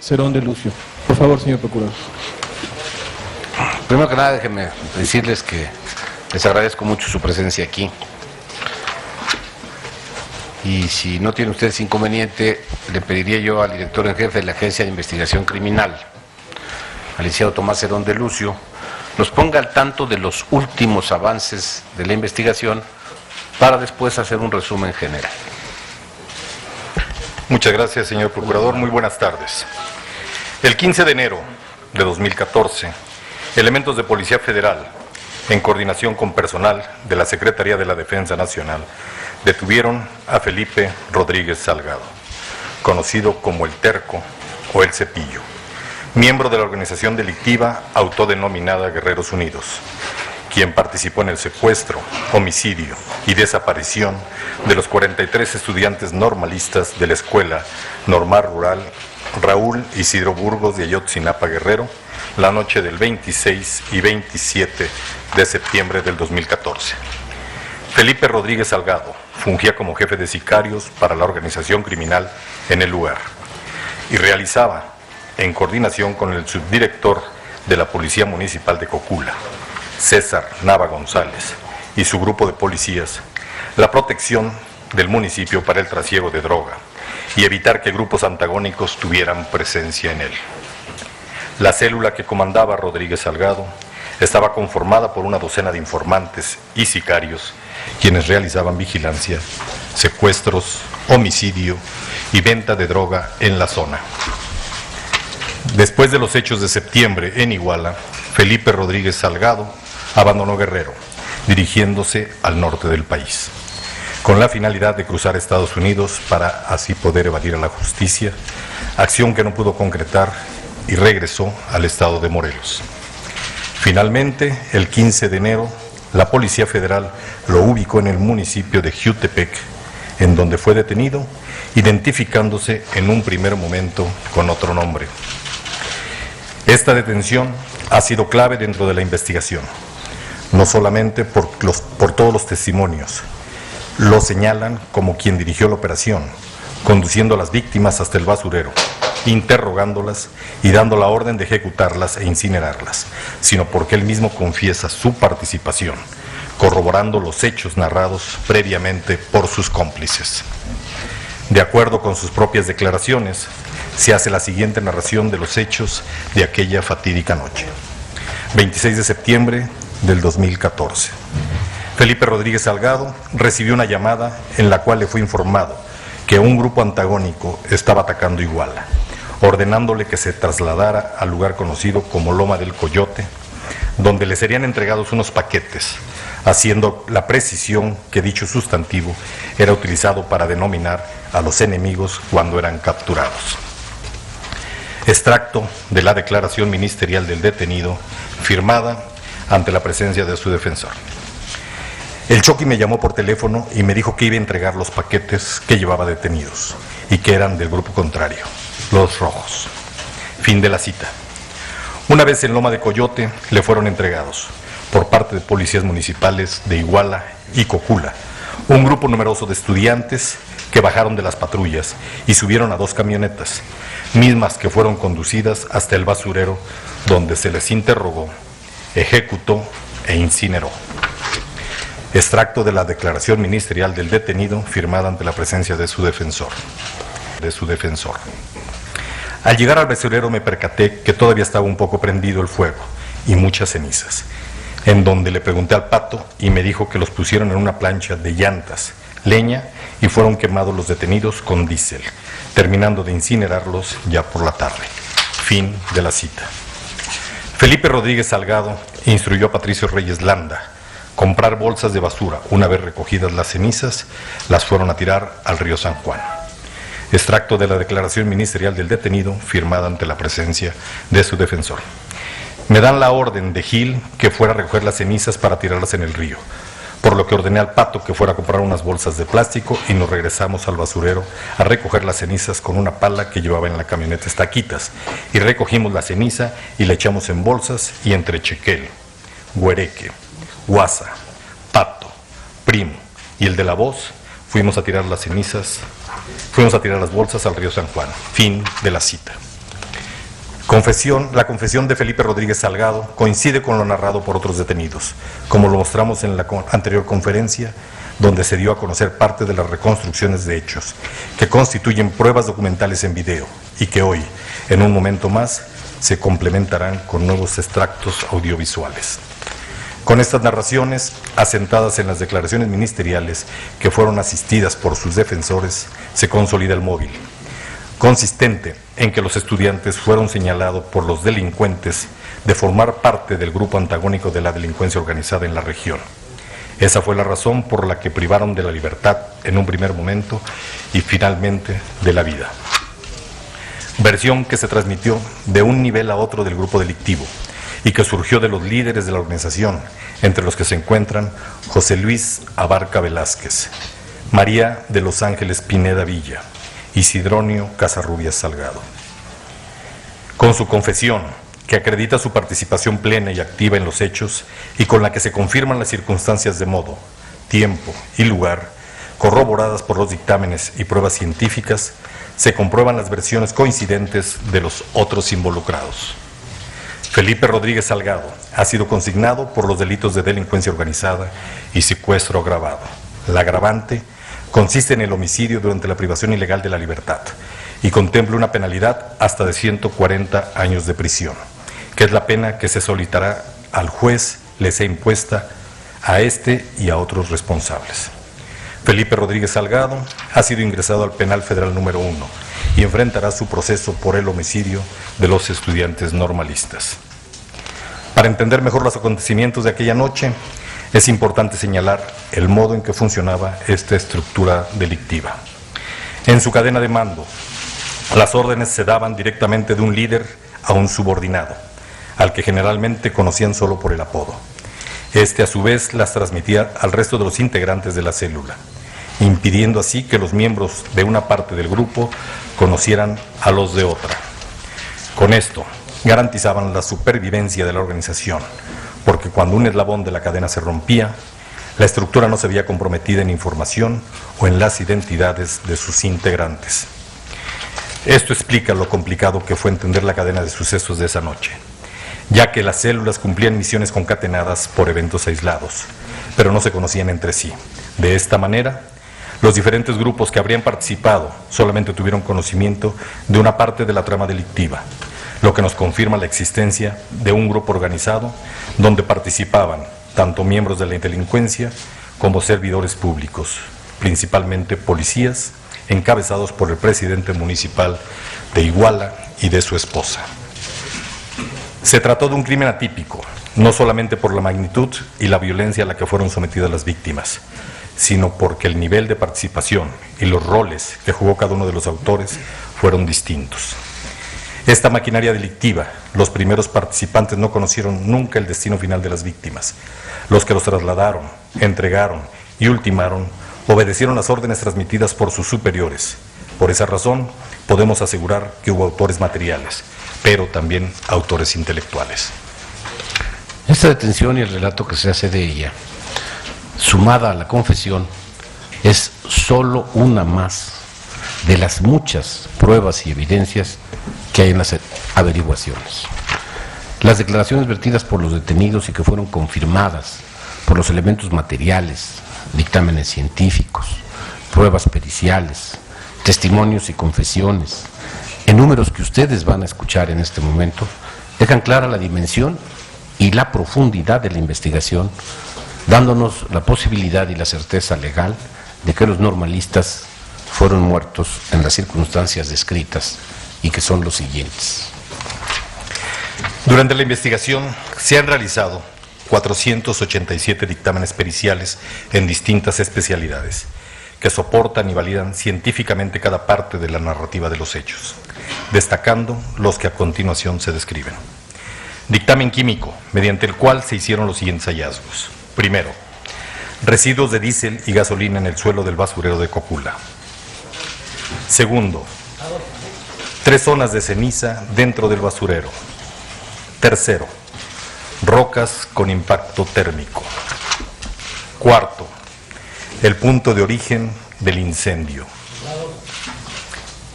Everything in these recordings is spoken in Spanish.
Cerón de Lucio. Por favor, señor procurador. Primero que nada, déjenme decirles que les agradezco mucho su presencia aquí. Y si no tienen ustedes inconveniente, le pediría yo al director en jefe de la Agencia de Investigación Criminal, al licenciado Tomás Cerón de Lucio, nos ponga al tanto de los últimos avances de la investigación para después hacer un resumen general. Muchas gracias, señor procurador. Muy buenas tardes. El 15 de enero de 2014, elementos de Policía Federal, en coordinación con personal de la Secretaría de la Defensa Nacional, detuvieron a Felipe Rodríguez Salgado, conocido como el Terco o el Cepillo, miembro de la organización delictiva autodenominada Guerreros Unidos, quien participó en el secuestro, homicidio y desaparición de los 43 estudiantes normalistas de la Escuela Normal Rural Raúl Isidro Burgos de Ayotzinapa, Guerrero, la noche del 26 y 27 de septiembre del 2014. Felipe Rodríguez Salgado fungía como jefe de sicarios para la organización criminal en el lugar y realizaba, en coordinación con el subdirector de la Policía Municipal de Cocula, César Nava González, y su grupo de policías, la protección del municipio para el trasiego de droga y evitar que grupos antagónicos tuvieran presencia en él. La célula que comandaba Rodríguez Salgado estaba conformada por una docena de informantes y sicarios, quienes realizaban vigilancia, secuestros, homicidio y venta de droga en la zona. Después de los hechos de septiembre en Iguala, Felipe Rodríguez Salgado abandonó Guerrero, dirigiéndose al norte del país, con la finalidad de cruzar Estados Unidos para así poder evadir a la justicia, acción que no pudo concretar y regresó al estado de Morelos. Finalmente, el 15 de enero, la Policía Federal lo ubicó en el municipio de Jiutepec, en donde fue detenido, identificándose en un primer momento con otro nombre. Esta detención ha sido clave dentro de la investigación, no solamente por todos los testimonios. Lo señalan como quien dirigió la operación, conduciendo a las víctimas hasta el basurero, interrogándolas y dando la orden de ejecutarlas e incinerarlas, sino porque él mismo confiesa su participación, corroborando los hechos narrados previamente por sus cómplices. De acuerdo con sus propias declaraciones, se hace la siguiente narración de los hechos de aquella fatídica noche. 26 de septiembre del 2014. Felipe Rodríguez Salgado recibió una llamada en la cual le fue informado que un grupo antagónico estaba atacando Iguala, ordenándole que se trasladara al lugar conocido como Loma del Coyote, donde le serían entregados unos paquetes, haciendo la precisión que dicho sustantivo era utilizado para denominar a los enemigos cuando eran capturados. Extracto de la declaración ministerial del detenido, firmada ante la presencia de su defensor. El Choqui me llamó por teléfono y me dijo que iba a entregar los paquetes que llevaba detenidos y que eran del grupo contrario, los rojos. Fin de la cita. Una vez en Loma de Coyote le fueron entregados, por parte de policías municipales de Iguala y Cocula, un grupo numeroso de estudiantes que bajaron de las patrullas y subieron a 2 camionetas, mismas que fueron conducidas hasta el basurero, donde se les interrogó, ejecutó e incineró. Extracto de la declaración ministerial del detenido, firmada ante la presencia de su defensor. Al llegar al basurero me percaté que todavía estaba un poco prendido el fuego y muchas cenizas, en donde le pregunté al Pato y me dijo que los pusieron en una plancha de llantas, leña, y fueron quemados los detenidos con diésel, terminando de incinerarlos ya por la tarde. Fin de la cita. Felipe Rodríguez Salgado instruyó a Patricio Reyes Landa comprar bolsas de basura. Una vez recogidas las cenizas, las fueron a tirar al río San Juan. Extracto de la declaración ministerial del detenido, firmada ante la presencia de su defensor. Me dan la orden de Gil que fuera a recoger las cenizas para tirarlas en el río, por lo que ordené al Pato que fuera a comprar unas bolsas de plástico y nos regresamos al basurero a recoger las cenizas con una pala que llevaba en la camioneta Estaquitas, y recogimos la ceniza y la echamos en bolsas, y entre Chequel, Huereque, Guasa, Pato, Primo y el de la voz fuimos a tirar las bolsas al río San Juan. Fin de la cita. La confesión de Felipe Rodríguez Salgado coincide con lo narrado por otros detenidos, como lo mostramos en la anterior conferencia, donde se dio a conocer parte de las reconstrucciones de hechos, que constituyen pruebas documentales en video y que hoy, en un momento más, se complementarán con nuevos extractos audiovisuales. Con estas narraciones, asentadas en las declaraciones ministeriales que fueron asistidas por sus defensores, se consolida el móvil, consistente en que los estudiantes fueron señalados por los delincuentes de formar parte del grupo antagónico de la delincuencia organizada en la región. Esa fue la razón por la que privaron de la libertad en un primer momento y finalmente de la vida. Versión que se transmitió de un nivel a otro del grupo delictivo y que surgió de los líderes de la organización, entre los que se encuentran José Luis Abarca Velázquez, María de los Ángeles Pineda Villa y Sidronio Casarrubias Salgado. Con su confesión, que acredita su participación plena y activa en los hechos y con la que se confirman las circunstancias de modo, tiempo y lugar, corroboradas por los dictámenes y pruebas científicas, se comprueban las versiones coincidentes de los otros involucrados. Felipe Rodríguez Salgado ha sido consignado por los delitos de delincuencia organizada y secuestro agravado. La agravante consiste en el homicidio durante la privación ilegal de la libertad y contempla una penalidad hasta de 140 años de prisión, que es la pena que se solicitará al juez le sea impuesta a este y a otros responsables. Felipe Rodríguez Salgado ha sido ingresado al Penal Federal número 1 y enfrentará su proceso por el homicidio de los estudiantes normalistas. Para entender mejor los acontecimientos de aquella noche, es importante señalar el modo en que funcionaba esta estructura delictiva. En su cadena de mando, las órdenes se daban directamente de un líder a un subordinado, al que generalmente conocían solo por el apodo. Este, a su vez, las transmitía al resto de los integrantes de la célula, impidiendo así que los miembros de una parte del grupo conocieran a los de otra. Con esto, garantizaban la supervivencia de la organización, porque cuando un eslabón de la cadena se rompía, la estructura no se veía comprometida en información o en las identidades de sus integrantes. Esto explica lo complicado que fue entender la cadena de sucesos de esa noche, ya que las células cumplían misiones concatenadas por eventos aislados, pero no se conocían entre sí. De esta manera, los diferentes grupos que habrían participado solamente tuvieron conocimiento de una parte de la trama delictiva, lo que nos confirma la existencia de un grupo organizado donde participaban tanto miembros de la delincuencia como servidores públicos, principalmente policías, encabezados por el presidente municipal de Iguala y de su esposa. Se trató de un crimen atípico, no solamente por la magnitud y la violencia a la que fueron sometidas las víctimas, sino porque el nivel de participación y los roles que jugó cada uno de los autores fueron distintos. Esta maquinaria delictiva, los primeros participantes no conocieron nunca el destino final de las víctimas. Los que los trasladaron, entregaron y ultimaron obedecieron las órdenes transmitidas por sus superiores. Por esa razón, podemos asegurar que hubo autores materiales, pero también autores intelectuales. Esta detención y el relato que se hace de ella, sumada a la confesión, es solo una más de las muchas pruebas y evidencias que hay en las averiguaciones. Las declaraciones vertidas por los detenidos y que fueron confirmadas por los elementos materiales, dictámenes científicos, pruebas periciales, testimonios y confesiones, en números que ustedes van a escuchar en este momento, dejan clara la dimensión y la profundidad de la investigación, dándonos la posibilidad y la certeza legal de que los normalistas fueron muertos en las circunstancias descritas y que son los siguientes. Durante la investigación se han realizado 487 dictámenes periciales en distintas especialidades, que soportan y validan científicamente cada parte de la narrativa de los hechos, destacando los que a continuación se describen. Dictamen químico, mediante el cual se hicieron los siguientes hallazgos. Primero, residuos de diésel y gasolina en el suelo del basurero de Cocula. Segundo, 3 zonas de ceniza dentro del basurero. Tercero, rocas con impacto térmico. Cuarto, el punto de origen del incendio.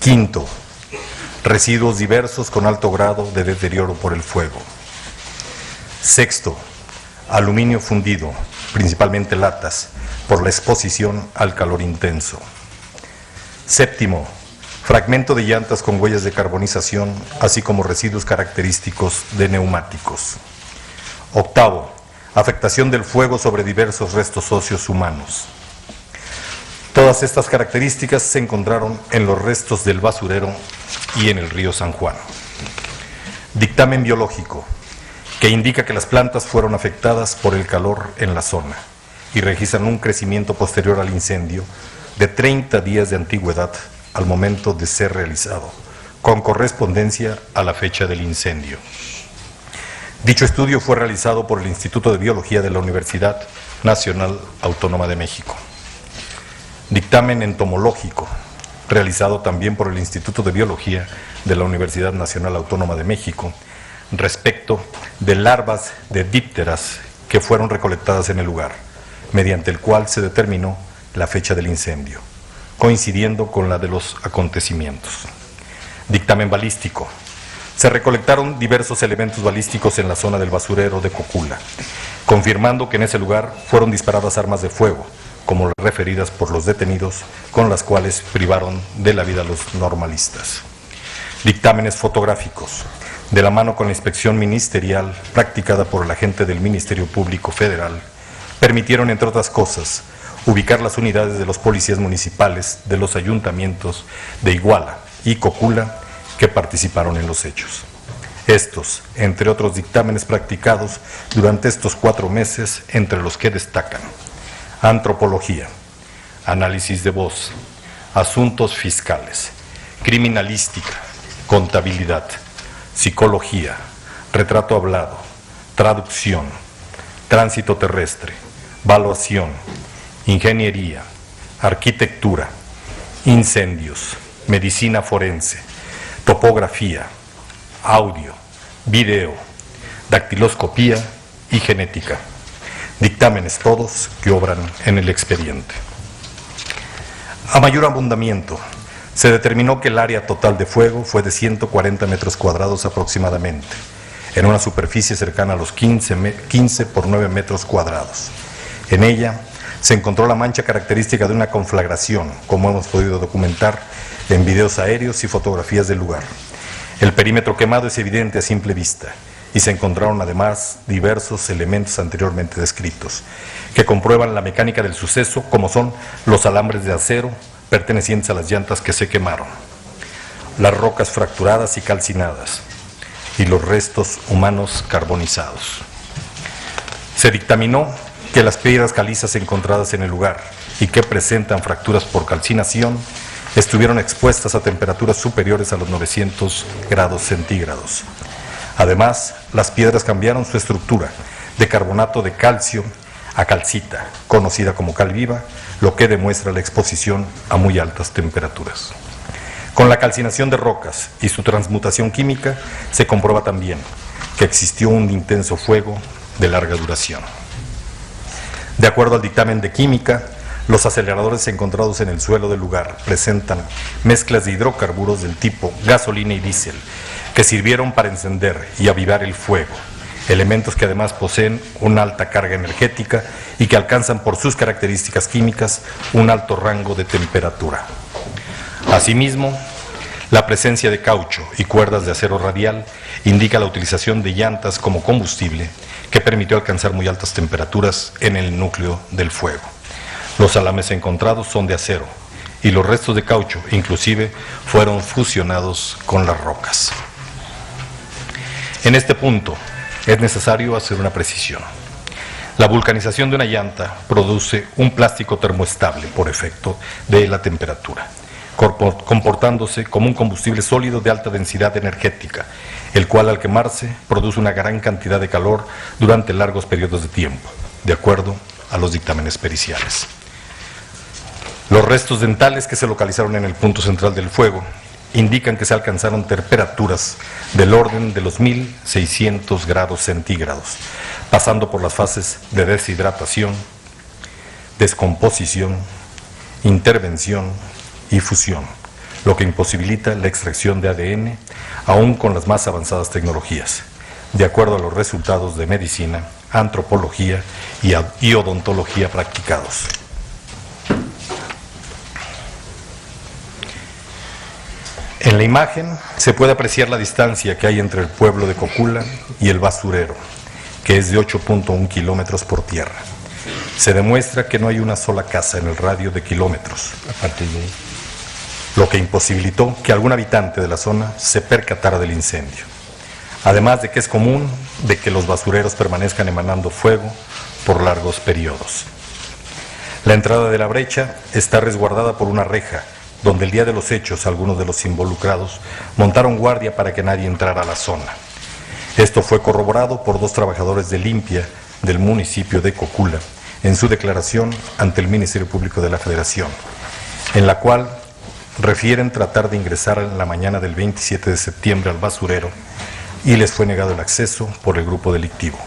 Quinto, residuos diversos con alto grado de deterioro por el fuego. Sexto, aluminio fundido, principalmente latas, por la exposición al calor intenso. Séptimo, fragmento de llantas con huellas de carbonización, así como residuos característicos de neumáticos. Octavo, afectación del fuego sobre diversos restos óseos humanos. Todas estas características se encontraron en los restos del basurero y en el río San Juan. Dictamen biológico, que indica que las plantas fueron afectadas por el calor en la zona y registran un crecimiento posterior al incendio de 30 días de antigüedad al momento de ser realizado, con correspondencia a la fecha del incendio. Dicho estudio fue realizado por el Instituto de Biología de la Universidad Nacional Autónoma de México. Dictamen entomológico, realizado también por el Instituto de Biología de la Universidad Nacional Autónoma de México, respecto de larvas de dípteras que fueron recolectadas en el lugar, mediante el cual se determinó la fecha del incendio, coincidiendo con la de los acontecimientos. Dictamen balístico. Se recolectaron diversos elementos balísticos en la zona del basurero de Cocula, confirmando que en ese lugar fueron disparadas armas de fuego, como las referidas por los detenidos, con las cuales privaron de la vida a los normalistas. Dictámenes fotográficos, de la mano con la inspección ministerial practicada por el agente del Ministerio Público Federal, permitieron, entre otras cosas, ubicar las unidades de los policías municipales de los ayuntamientos de Iguala y Cocula que participaron en los hechos. Estos, entre otros dictámenes practicados durante estos 4 meses, entre los que destacan antropología, análisis de voz, asuntos fiscales, criminalística, contabilidad, psicología, retrato hablado, traducción, tránsito terrestre, valuación, ingeniería, arquitectura, incendios, medicina forense, topografía, audio, video, dactiloscopía y genética. Dictámenes todos que obran en el expediente. A mayor abundamiento, se determinó que el área total de fuego fue de 140 metros cuadrados aproximadamente, en una superficie cercana a los 15 por 9 metros cuadrados. En ella se encontró la mancha característica de una conflagración, como hemos podido documentar en videos aéreos y fotografías del lugar. El perímetro quemado es evidente a simple vista, y se encontraron además diversos elementos anteriormente descritos, que comprueban la mecánica del suceso, como son los alambres de acero pertenecientes a las llantas que se quemaron, las rocas fracturadas y calcinadas, y los restos humanos carbonizados. Se dictaminó que las piedras calizas encontradas en el lugar y que presentan fracturas por calcinación estuvieron expuestas a temperaturas superiores a los 900 grados centígrados. Además, las piedras cambiaron su estructura de carbonato de calcio a calcita, conocida como cal viva, lo que demuestra la exposición a muy altas temperaturas. Con la calcinación de rocas y su transmutación química, se comprueba también que existió un intenso fuego de larga duración. De acuerdo al dictamen de química, los aceleradores encontrados en el suelo del lugar presentan mezclas de hidrocarburos del tipo gasolina y diésel, que sirvieron para encender y avivar el fuego, elementos que además poseen una alta carga energética y que alcanzan por sus características químicas un alto rango de temperatura. Asimismo, la presencia de caucho y cuerdas de acero radial indica la utilización de llantas como combustible, que permitió alcanzar muy altas temperaturas en el núcleo del fuego. Los alambres encontrados son de acero y los restos de caucho inclusive fueron fusionados con las rocas. En este punto es necesario hacer una precisión. La vulcanización de una llanta produce un plástico termoestable por efecto de la temperatura, comportándose como un combustible sólido de alta densidad energética, el cual al quemarse produce una gran cantidad de calor durante largos periodos de tiempo, de acuerdo a los dictámenes periciales. Los restos dentales que se localizaron en el punto central del fuego indican que se alcanzaron temperaturas del orden de los 1600 grados centígrados, pasando por las fases de deshidratación, descomposición, intervención y fusión, lo que imposibilita la extracción de ADN, aún con las más avanzadas tecnologías, de acuerdo a los resultados de medicina, antropología y odontología practicados. En la imagen se puede apreciar la distancia que hay entre el pueblo de Cocula y el basurero, que es de 8.1 kilómetros por tierra. Se demuestra que no hay una sola casa en el radio de kilómetros, lo que imposibilitó que algún habitante de la zona se percatara del incendio. Además de que es común de que los basureros permanezcan emanando fuego por largos periodos. La entrada de la brecha está resguardada por una reja, donde el día de los hechos algunos de los involucrados montaron guardia para que nadie entrara a la zona. Esto fue corroborado por 2 trabajadores de limpia del municipio de Cocula en su declaración ante el Ministerio Público de la Federación, en la cual refieren tratar de ingresar en la mañana del 27 de septiembre al basurero y les fue negado el acceso por el grupo delictivo.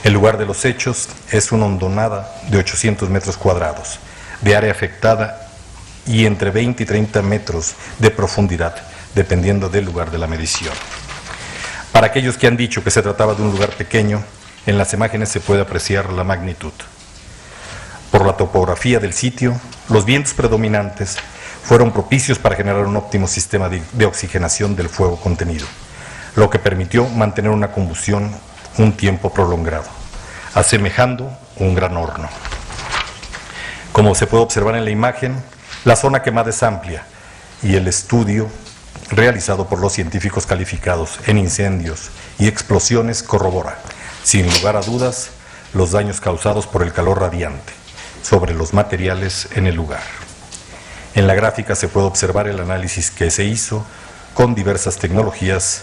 El lugar de los hechos es una hondonada de 800 metros cuadrados, de área afectada y entre 20 y 30 metros de profundidad, dependiendo del lugar de la medición. Para aquellos que han dicho que se trataba de un lugar pequeño, en las imágenes se puede apreciar la magnitud. Por la topografía del sitio, los vientos predominantes fueron propicios para generar un óptimo sistema de oxigenación del fuego contenido, lo que permitió mantener una combustión un tiempo prolongado, asemejando un gran horno. Como se puede observar en la imagen, la zona quemada es amplia y el estudio realizado por los científicos calificados en incendios y explosiones corrobora, sin lugar a dudas, los daños causados por el calor radiante sobre los materiales en el lugar. En la gráfica se puede observar el análisis que se hizo con diversas tecnologías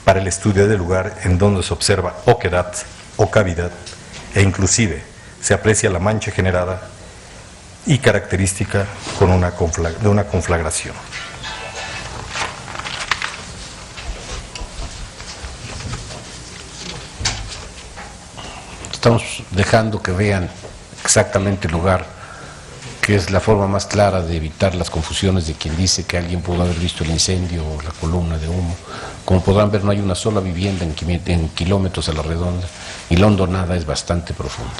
para el estudio del lugar en donde se observa oquedad o cavidad e inclusive se aprecia la mancha generada y característica de una conflagración. Estamos dejando que vean exactamente el lugar, que es la forma más clara de evitar las confusiones de quien dice que alguien pudo haber visto el incendio o la columna de humo. Como podrán ver, no hay una sola vivienda en kilómetros a la redonda y la hondonada es bastante profunda.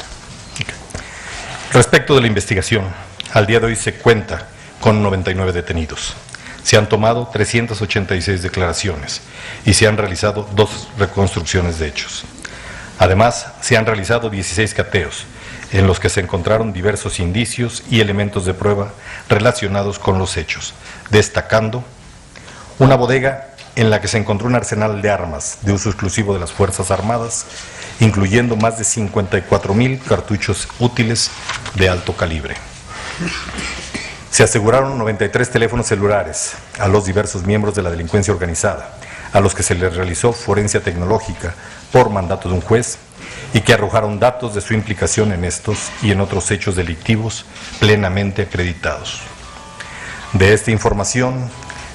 Respecto de la investigación, al día de hoy se cuenta con 99 detenidos. Se han tomado 386 declaraciones y se han realizado 2 reconstrucciones de hechos. Además, se han realizado 16 cateos, en los que se encontraron diversos indicios y elementos de prueba relacionados con los hechos, destacando una bodega en la que se encontró un arsenal de armas de uso exclusivo de las Fuerzas Armadas, incluyendo más de 54,000 cartuchos útiles de alto calibre. Se aseguraron 93 teléfonos celulares a los diversos miembros de la delincuencia organizada, a los que se les realizó forencia tecnológica por mandato de un juez y que arrojaron datos de su implicación en estos y en otros hechos delictivos plenamente acreditados. De esta información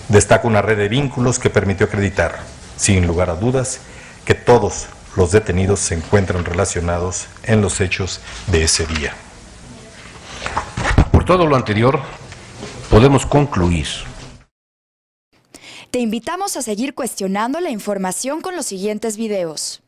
destaca una red de vínculos que permitió acreditar, sin lugar a dudas, que todos los detenidos se encuentran relacionados en los hechos de ese día. Por todo lo anterior, podemos concluir. Te invitamos a seguir cuestionando la información con los siguientes videos.